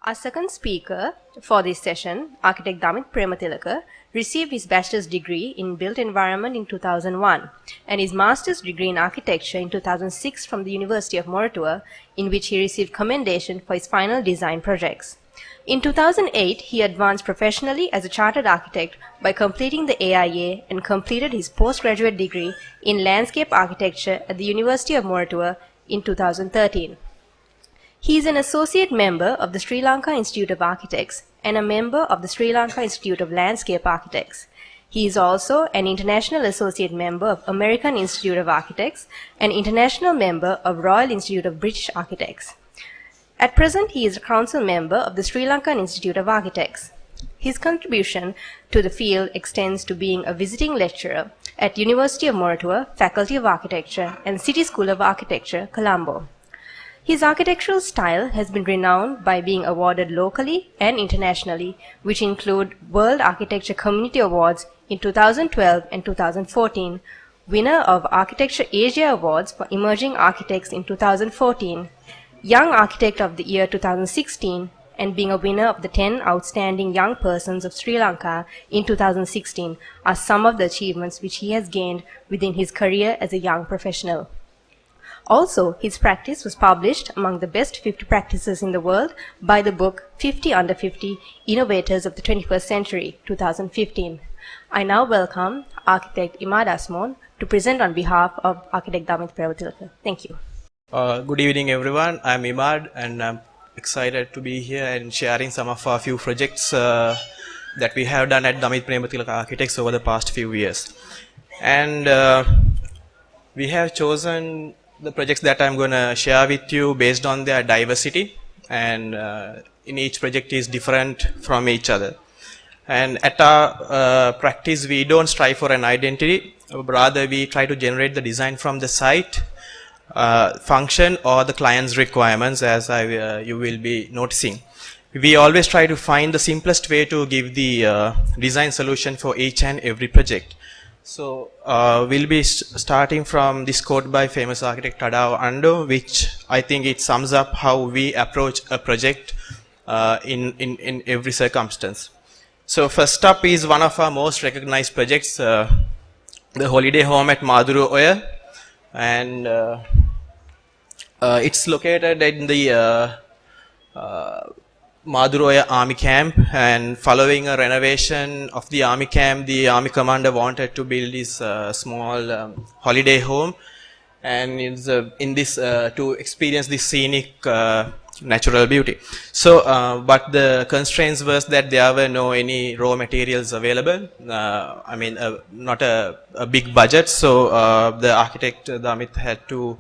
Our second speaker for this session, architect Damith Premathilake, received his bachelor's degree in built environment in 2001 and his master's degree in architecture in 2006 from the University of Moratuwa, in which he received commendation for his final design projects. In 2008, he advanced professionally as a chartered architect by completing the AIA and completed his postgraduate degree in landscape architecture at the University of Moratuwa in 2013. He is an associate member of the Sri Lanka Institute of Architects and a member of the Sri Lanka Institute of Landscape Architects. He is also an international associate member of American Institute of Architects and international member of Royal Institute of British Architects. At present, he is a council member of the Sri Lankan Institute of Architects. His contribution to the field extends to being a visiting lecturer at University of Moratuwa, Faculty of Architecture and City School of Architecture, Colombo. His architectural style has been renowned by being awarded locally and internationally, which include World Architecture Community Awards in 2012 and 2014, winner of Architecture Asia Awards for Emerging Architects in 2014, Young Architect of the Year 2016, and being a winner of the 10 Outstanding Young Persons of Sri Lanka in 2016 are some of the achievements which he has gained within his career as a young professional. Also, his practice was published among the best 50 practices in the world by the book 50 Under 50 Innovators of the 21st Century, 2015. I now welcome architect Imad Asmon to present on behalf of architect Damith Premathilake. Thank you. Good evening, everyone. I'm Imad, and I'm excited to be here and sharing some of our few projects that we have done at Damith Premathilake Architects over the past few years. And we have chosen the projects that I'm going to share with you based on their diversity, and in each project is different from each other. And at our practice, we don't strive for an identity, rather we try to generate the design from the site, function or the client's requirements, as you will be noticing. We always try to find the simplest way to give the design solution for each and every project. So we'll be starting from this quote by famous architect Tadao Ando, which I think it sums up how we approach a project in every circumstance. So first up is one of our most recognized projects, the holiday home at Maduru Oya, and it's located in the Maduroya Army Camp, and following a renovation of the Army Camp, the Army Commander wanted to build this small holiday home, and it's in this to experience this scenic natural beauty. So, but the constraints was that there were no any raw materials available. I mean, not a big budget. So the architect Damith had to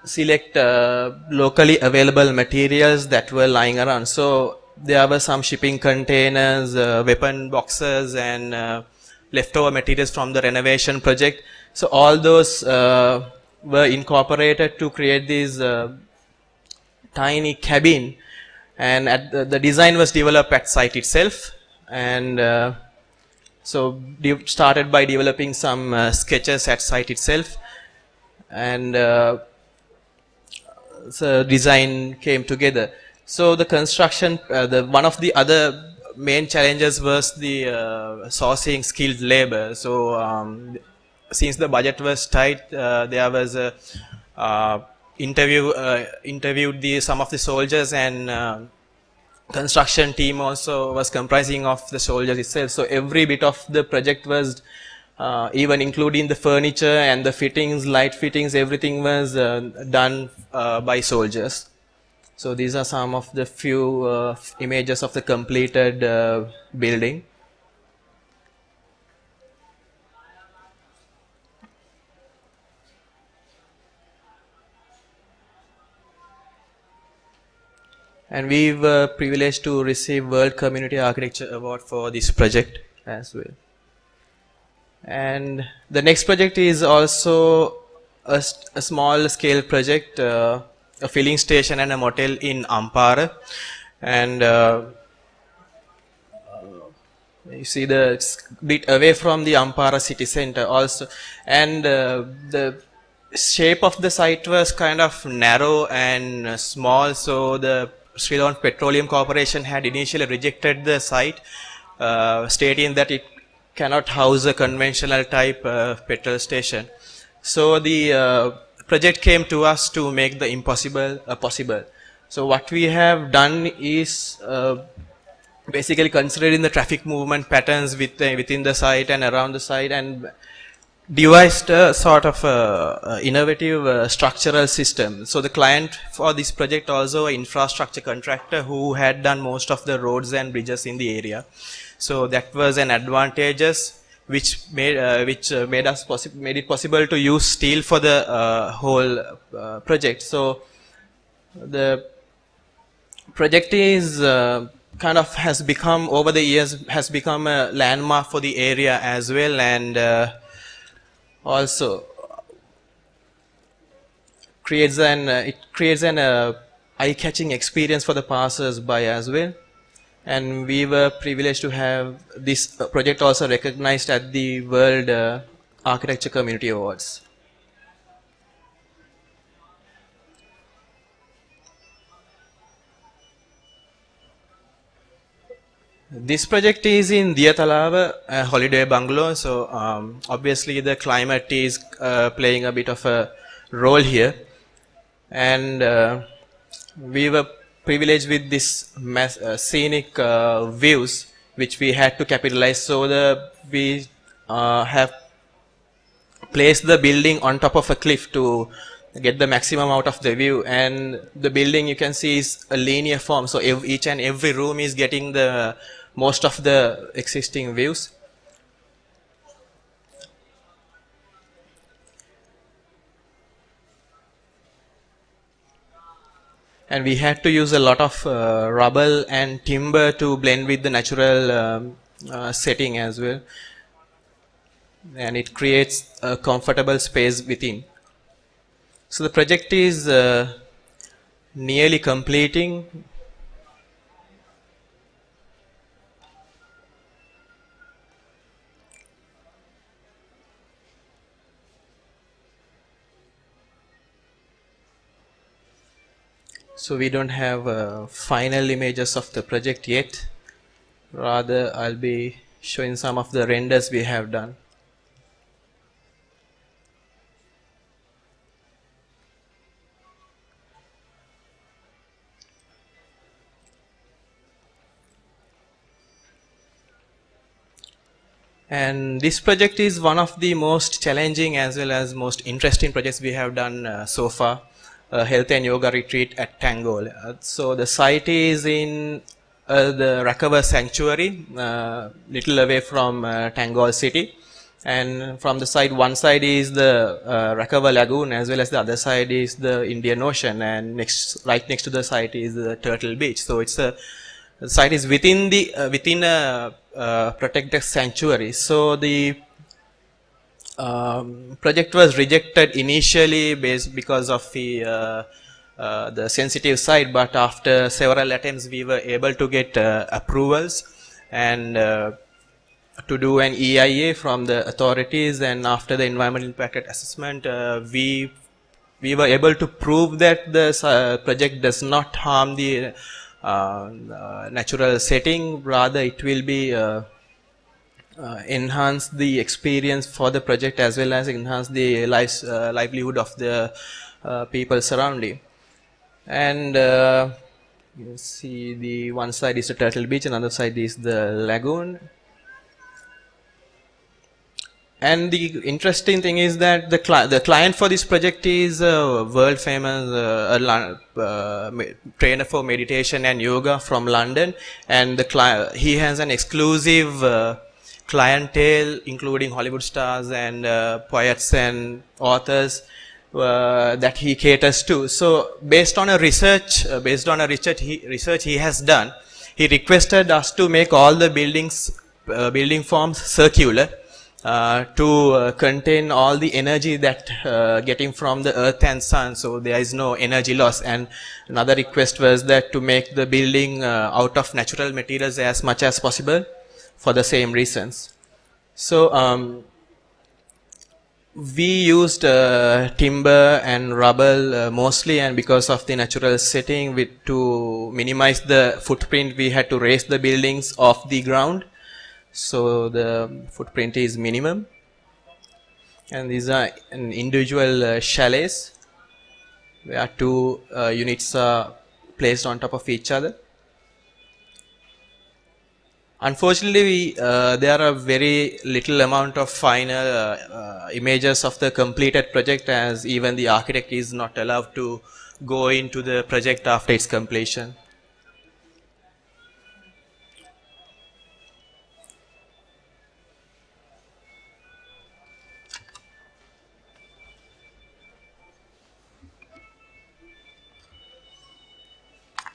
select locally available materials that were lying around. So there were some shipping containers, weapon boxes, and leftover materials from the renovation project. So all those were incorporated to create this tiny cabin, and the design was developed at site itself. And so started by developing some sketches at site itself, and so design came together. So the construction, one of the other main challenges was the sourcing skilled labor. So since the budget was tight, there was a interviewed some of the soldiers, and construction team also was comprising of the soldiers itself. So every bit of the project was even including the furniture and the fittings, light fittings, everything was done by soldiers. So these are some of the few images of the completed building. And we were privileged to receive World Community Architecture Award for this project as well. And the next project is also a small scale project, a filling station and a motel in Ampara. And you see it's a bit away from the Ampara city center also. And the shape of the site was kind of narrow and small, so the Sri Lankan Petroleum Corporation had initially rejected the site, stating that it cannot house a conventional type petrol station. So the project came to us to make the impossible possible. So what we have done is basically considering the traffic movement patterns within the site and around the site, and devised a sort of innovative structural system. So the client for this project also an infrastructure contractor who had done most of the roads and bridges in the area. So that was an advantageous which made made it possible to use steel for the whole project. So the project is kind of has become over the years has become a landmark for the area as well, and also creates an eye-catching experience for the passers-by as well. And we were privileged to have this project also recognized at the World Architecture Community Awards. This project is in Diyatalava, a holiday bungalow. So obviously the climate is playing a bit of a role here, and we were privileged with this scenic views which we had to capitalize. So we have placed the building on top of a cliff to get the maximum out of the view, and the building you can see is a linear form, so each and every room is getting the most of the existing views. And we had to use a lot of rubble and timber to blend with the natural setting as well, and it creates a comfortable space within. So the project is nearly completing. So we don't have final images of the project yet. Rather, I'll be showing some of the renders we have done. And this project is one of the most challenging as well as most interesting projects we have done so far. Health and yoga retreat at TANGALLE. So the site is in the Rakava sanctuary, little away from TANGALLE city. And from the side, one side is the Rakava lagoon, as well as the other side is the Indian Ocean, and right next to the site is the Turtle Beach. So the site is within a protected sanctuary. So the project was rejected initially because of the sensitive side, but after several attempts we were able to get approvals and to do an EIA from the authorities, and after the environmental impact assessment we were able to prove that the project does not harm the natural setting, rather it will be enhance the experience for the project as well as enhance the livelihood of the people surrounding. And you see the one side is the Turtle Beach, another side is the lagoon. And the interesting thing is that the client for this project is a world famous trainer for meditation and yoga from London, and he has an exclusive clientele including Hollywood stars and poets and authors that he caters to. So based on a research he has done, he requested us to make all the building forms circular to contain all the energy that getting from the earth and sun, so there is no energy loss. And another request was that to make the building out of natural materials as much as possible for the same reasons. So We used timber and rubble mostly, and because of the natural setting, to minimize the footprint, we had to raise the buildings off the ground, so the footprint is minimum. And these are an individual chalets where two units are placed on top of each other. Unfortunately, there are very little amount of final images of the completed project, as even the architect is not allowed to go into the project after its completion.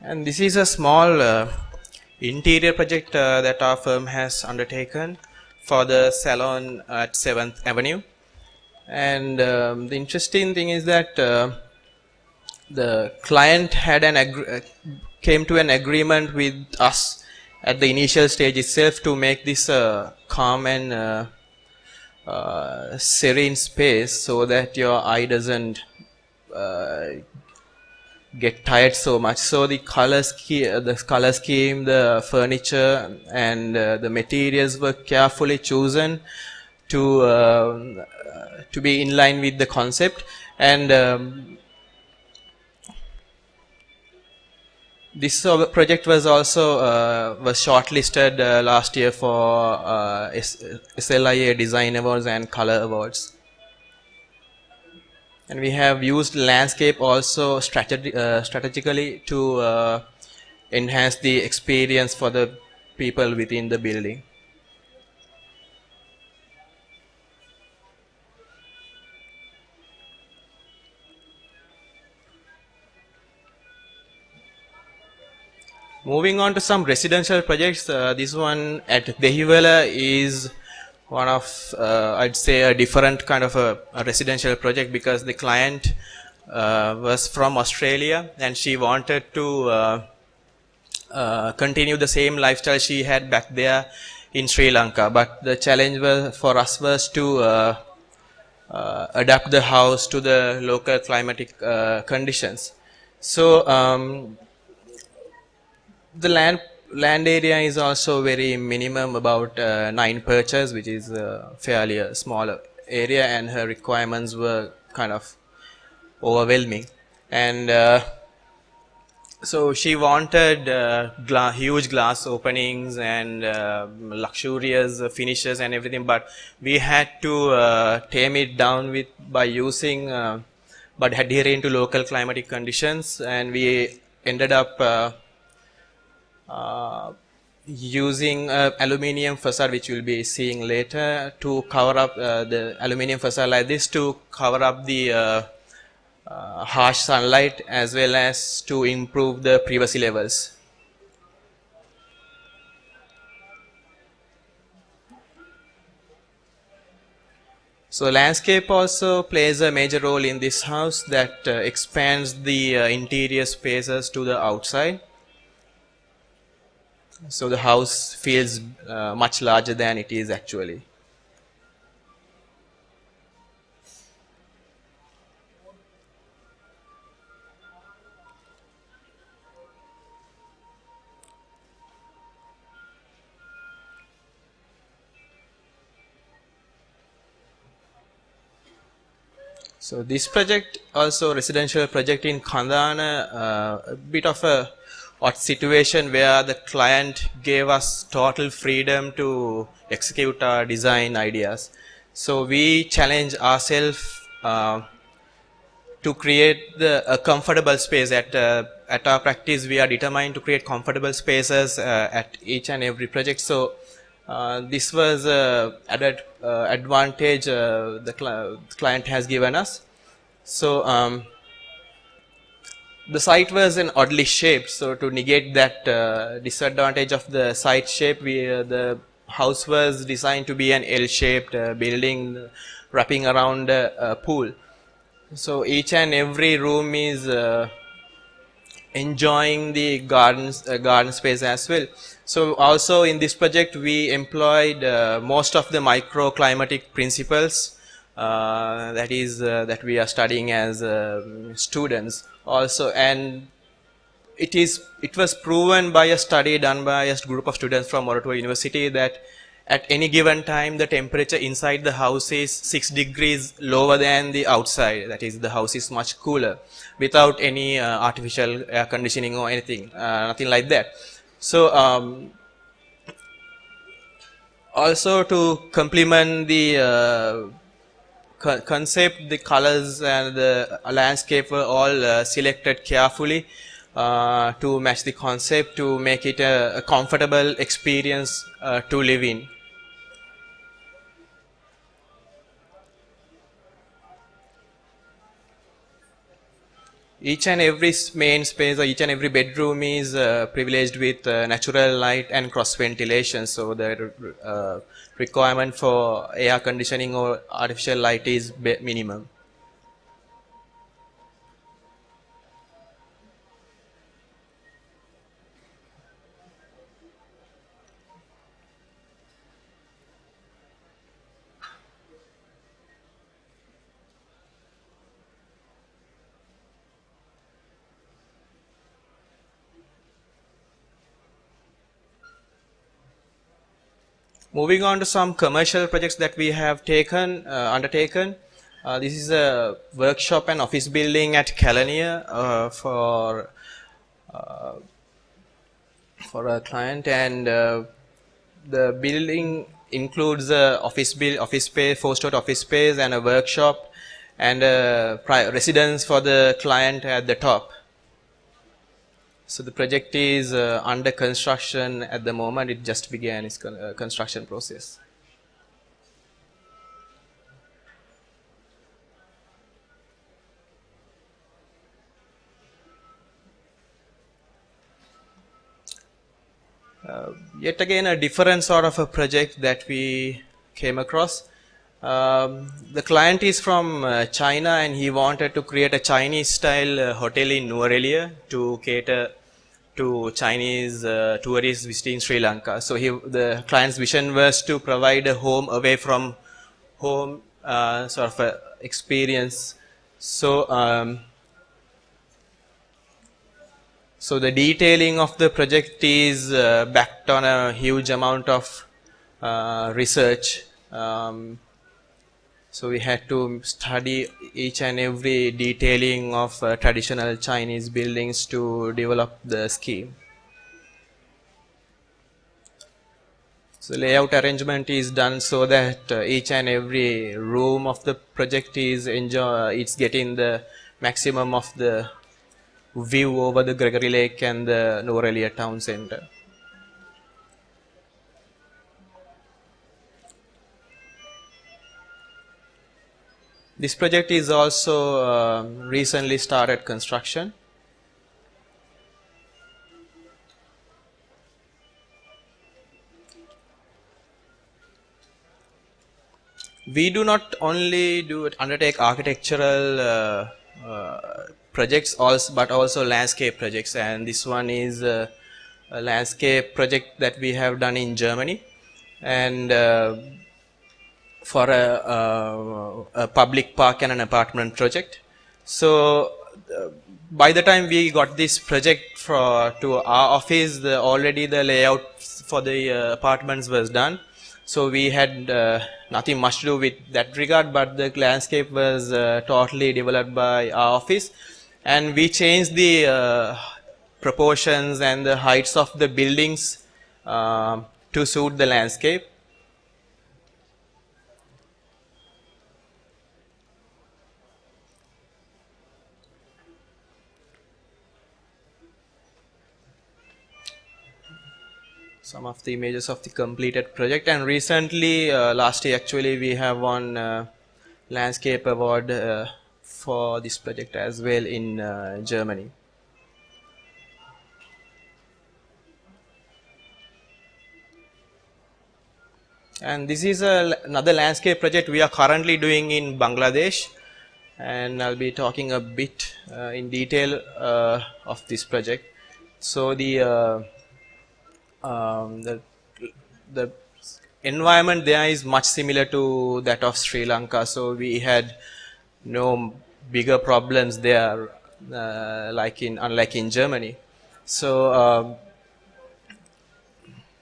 And this is a small interior project that our firm has undertaken for the salon at 7th Avenue. And the interesting thing is that the client had came to an agreement with us at the initial stage itself to make this a calm and serene space, so that your eye doesn't get tired so much. So the color scheme, the furniture, and the materials were carefully chosen to be in line with the concept. And this project was also was shortlisted last year for SLIA Design Awards and Color Awards. And we have used landscape also strategically to enhance the experience for the people within the building. Moving on to some residential projects, this one at Dehiwala is one of, I'd say, a different kind of a residential project, because the client was from Australia and she wanted to continue the same lifestyle she had back there in Sri Lanka. But the challenge for us was to adapt the house to the local climatic conditions. So the land area is also very minimum, about 9 perches, which is fairly a smaller area, and her requirements were kind of overwhelming. And so she wanted huge glass openings and luxurious finishes and everything, but we had to tame it down by using but adhering to local climatic conditions, and we ended up using aluminium facade, which we'll be seeing later, to cover up the aluminium facade like this, to cover up the harsh sunlight, as well as to improve the privacy levels. So landscape also plays a major role in this house, that expands the interior spaces to the outside. So the house feels much larger than it is actually. So this project, also residential project in Kandana, a bit of a odd situation where the client gave us total freedom to execute our design ideas. So we challenge ourselves to create a comfortable space. At our practice, we are determined to create comfortable spaces at each and every project. So this was added advantage the client has given us. So the site was an oddly shaped, so to negate that disadvantage of the site shape, the house was designed to be an L-shaped building wrapping around a pool. So each and every room is enjoying the garden space as well. So also in this project we employed most of the microclimatic principles that we are studying as students also. And it was proven by a study done by a group of students from Moratuwa University that at any given time the temperature inside the house is 6 degrees lower than the outside. That is, the house is much cooler without any artificial air conditioning or anything, nothing like that. So also to complement the concept, the colors and the landscape were all selected carefully to match the concept, to make it a comfortable experience to live in. Each and every main space or each and every bedroom is privileged with natural light and cross ventilation. So the requirement for air conditioning or artificial light is minimum. Moving on to some commercial projects that we have undertaken. This is a workshop and office building at Kelaniya for a client, and the building includes a office space, 4-story office space, and a workshop, and a residence for the client at the top. So the project is under construction at the moment. It just began its construction process. Yet again, a different sort of a project that we came across. The client is from China, and he wanted to create a Chinese style hotel in Nuwara to cater to Chinese tourists visiting Sri Lanka. So the client's vision was to provide a home away from home sort of a experience. So the detailing of the project is backed on a huge amount of research. So we had to study each and every detailing of traditional Chinese buildings to develop the scheme. So layout arrangement is done so that each and every room of the project is it's getting the maximum of the view over the Gregory Lake and the Nuwara town center. This project is also recently started construction. We do not only undertake architectural projects, but also landscape projects, and this one is a landscape project that we have done in Germany, and for a public park and an apartment project. So by the time we got this project to our office, already the layout for the apartments was done. So we had nothing much to do with that regard, but the landscape was totally developed by our office, and we changed the proportions and the heights of the buildings to suit the landscape. Some of the images of the completed project, and recently last year actually we have won landscape award for this project as well in Germany. And this is another landscape project we are currently doing in Bangladesh, and I'll be talking a bit in detail of this project. So the environment there is much similar to that of Sri Lanka. So we had no bigger problems there, unlike in Germany. So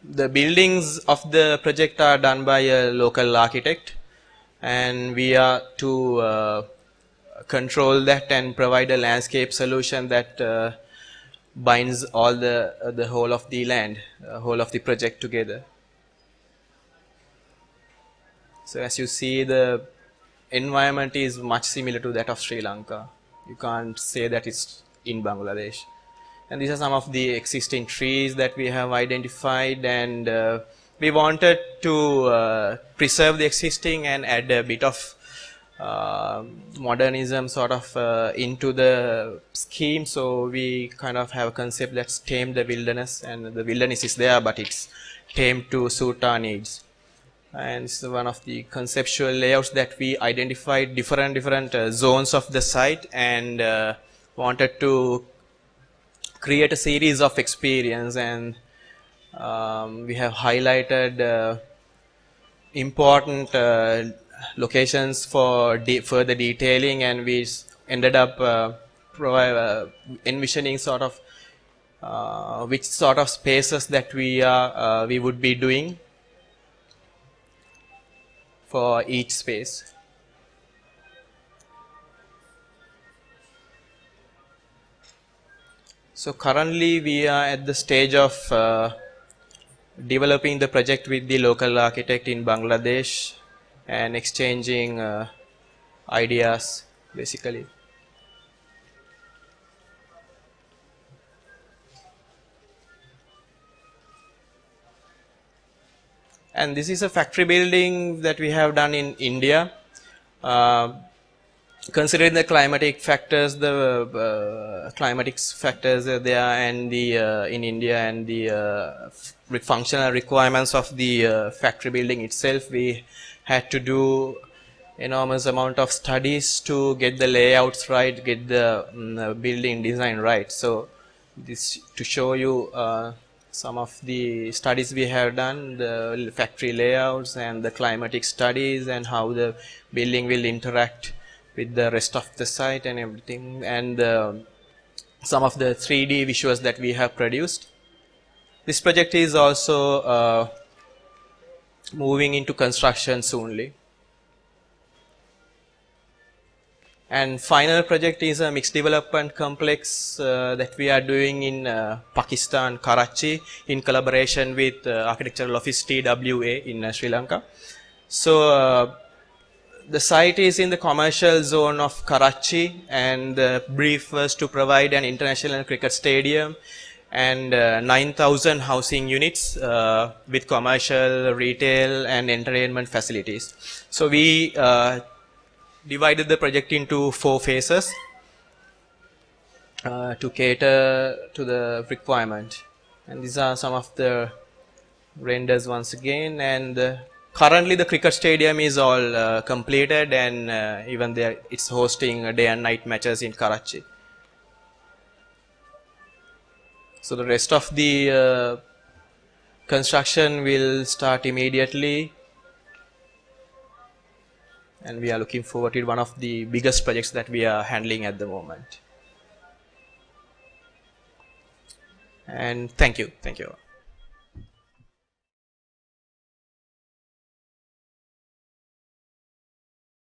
the buildings of the project are done by a local architect, and we are to control that and provide a landscape solution that binds all the whole of the land, whole of the project together. So as you see, the environment is much similar to that of Sri Lanka. You can't say that it's in Bangladesh. And these are some of the existing trees that we have identified, and we wanted to preserve the existing and add a bit of modernism sort of into the scheme. So we kind of have a concept that's tamed the wilderness, and the wilderness is there, but it's tamed to suit our needs. And it's one of the conceptual layouts that we identified different zones of the site, and wanted to create a series of experience. And we have highlighted important locations for further detailing, and we ended up envisioning sort of which sort of spaces that we would be doing for each space. So currently we are at the stage of developing the project with the local architect in Bangladesh and exchanging ideas basically. And this is a factory building that we have done in India. Considering the climatic factors, the climatic factors there, and the in India, and the functional requirements of the factory building itself, we had to do enormous amount of studies to get the layouts right, get the building design right. So this to show you some of the studies we have done, the factory layouts and the climatic studies, and how the building will interact with the rest of the site and everything, and some of the 3D visuals that we have produced. This project is also moving into construction soonly. And final project is a mixed development complex that we are doing in Pakistan, Karachi, in collaboration with Architectural Office TWA in Sri Lanka. So the site is in the commercial zone of Karachi, and the brief was to provide an international cricket stadium and 9,000 housing units with commercial, retail and entertainment facilities. So we divided the project into 4 phases to cater to the requirement. And these are some of the renders once again. And currently the cricket stadium is all completed, and even there it's hosting day and night matches in Karachi. So the rest of the construction will start immediately, and we are looking forward to one of the biggest projects that we are handling at the moment. And thank you.